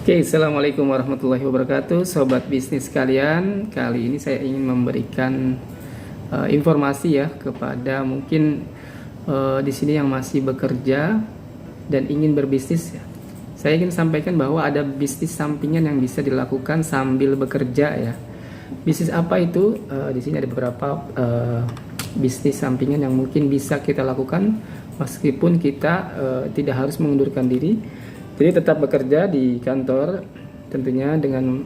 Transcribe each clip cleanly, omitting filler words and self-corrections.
Oke, assalamualaikum warahmatullahi wabarakatuh, sobat bisnis sekalian. Kali ini saya ingin memberikan informasi ya kepada mungkin di sini yang masih bekerja dan ingin berbisnis. Saya ingin sampaikan bahwa ada bisnis sampingan yang bisa dilakukan sambil bekerja ya. Bisnis apa itu? Di sini ada beberapa bisnis sampingan yang mungkin bisa kita lakukan meskipun kita tidak harus mengundurkan diri. Jadi tetap bekerja di kantor tentunya dengan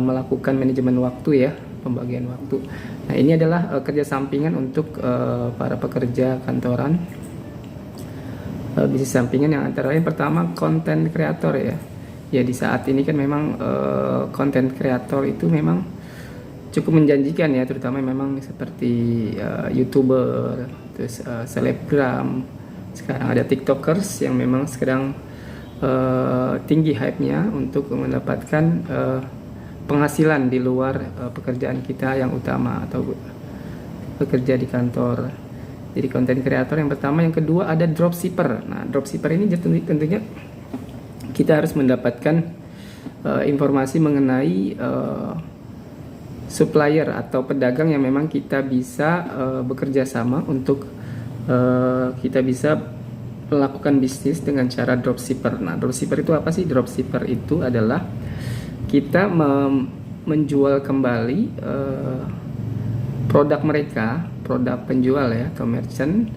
melakukan manajemen waktu ya, pembagian waktu. Nah ini adalah kerja sampingan untuk para pekerja kantoran. Bisnis sampingan yang antara lain pertama konten kreator ya. Ya di saat ini kan memang konten kreator itu memang cukup menjanjikan ya, terutama memang seperti YouTuber, terus selebgram. Sekarang ada TikTokers yang memang sekarang tinggi hype-nya untuk mendapatkan penghasilan di luar pekerjaan kita yang utama atau bekerja di kantor. Jadi konten kreator yang pertama, yang kedua ada dropshipper. Nah, dropshipper ini tentunya kita harus mendapatkan informasi mengenai supplier atau pedagang yang memang kita bisa bekerja sama untuk kita bisa melakukan bisnis dengan cara dropshipper. Nah, dropshipper itu apa sih? Dropshipper itu adalah kita menjual kembali produk mereka, produk penjual ya atau merchant,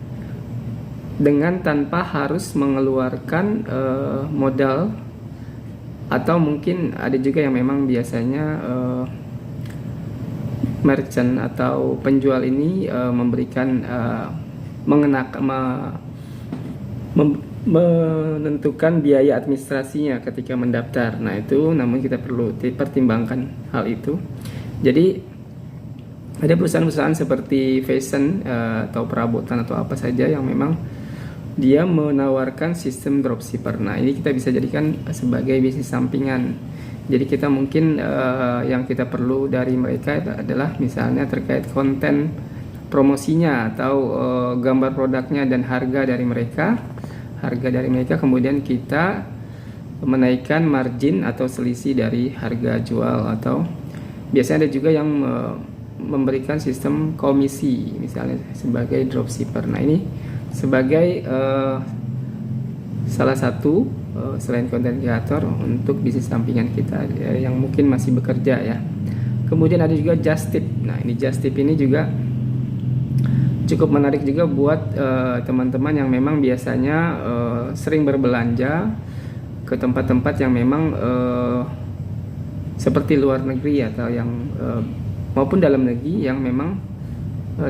dengan tanpa harus mengeluarkan modal, atau mungkin ada juga yang memang biasanya merchant atau penjual ini memberikan menentukan biaya administrasinya ketika mendaftar. Nah itu namun kita perlu pertimbangkan hal itu. Jadi ada perusahaan-perusahaan seperti fashion atau perabotan atau apa saja yang memang dia menawarkan sistem dropshipper. Nah ini kita bisa jadikan sebagai bisnis sampingan. Jadi kita mungkin yang kita perlu dari mereka adalah misalnya terkait konten promosinya atau gambar produknya dan harga dari mereka, kemudian kita menaikkan margin atau selisih dari harga jual, atau biasanya ada juga yang memberikan sistem komisi misalnya sebagai dropshipper. Nah ini sebagai salah satu selain konten kreator untuk bisnis sampingan kita yang mungkin masih bekerja ya. Kemudian ada juga just tip. Nah ini just tip ini juga cukup menarik juga buat teman-teman yang memang biasanya sering berbelanja ke tempat-tempat yang memang seperti luar negeri atau yang maupun dalam negeri yang memang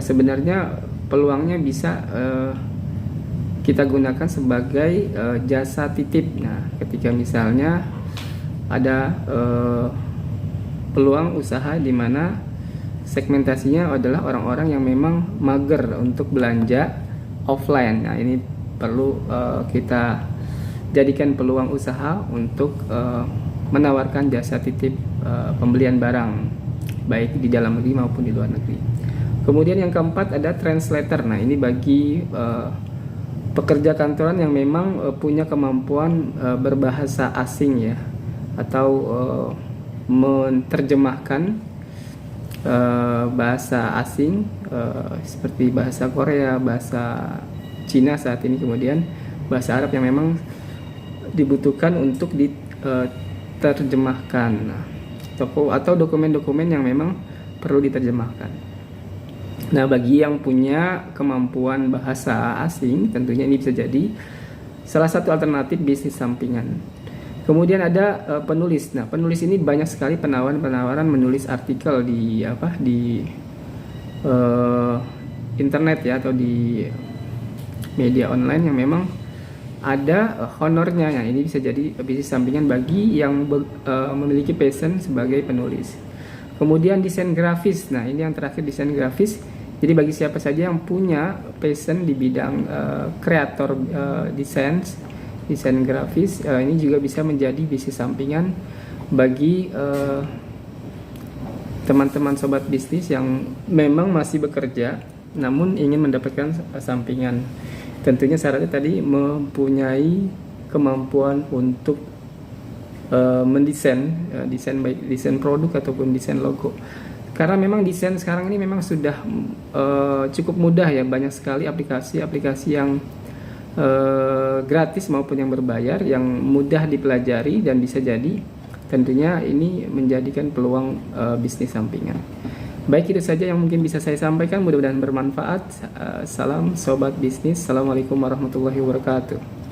sebenarnya peluangnya bisa kita gunakan sebagai jasa titip. Nah, ketika misalnya ada peluang usaha di mana segmentasinya adalah orang-orang yang memang mager untuk belanja offline. Nah ini perlu kita jadikan peluang usaha untuk menawarkan jasa titip pembelian barang baik di dalam negeri maupun di luar negeri. Kemudian yang keempat ada translator. Nah ini bagi pekerja kantoran yang memang punya kemampuan berbahasa asing ya, atau menerjemahkan bahasa asing seperti bahasa Korea, bahasa Cina saat ini, kemudian bahasa Arab yang memang dibutuhkan untuk diterjemahkan, atau dokumen-dokumen yang memang perlu diterjemahkan. Nah bagi yang punya kemampuan bahasa asing tentunya ini bisa jadi salah satu alternatif bisnis sampingan. Kemudian ada penulis. Nah, penulis ini banyak sekali penawaran menulis artikel di internet ya, atau di media online yang memang ada honornya. Nah, ini bisa jadi bisnis sampingan bagi yang memiliki passion sebagai penulis. Kemudian desain grafis. Nah, ini yang terakhir, desain grafis. Jadi bagi siapa saja yang punya passion di bidang kreator desain grafis, ini juga bisa menjadi bisnis sampingan bagi teman-teman sobat bisnis yang memang masih bekerja namun ingin mendapatkan sampingan. Tentunya syaratnya tadi mempunyai kemampuan untuk mendesain desain, baik desain produk ataupun desain logo. Karena memang desain sekarang ini memang sudah cukup mudah ya, banyak sekali aplikasi-aplikasi yang gratis maupun yang berbayar yang mudah dipelajari, dan bisa jadi tentunya ini menjadikan peluang bisnis sampingan. Baik, itu saja yang mungkin bisa saya sampaikan, mudah-mudahan bermanfaat. Salam sobat bisnis, assalamualaikum warahmatullahi wabarakatuh.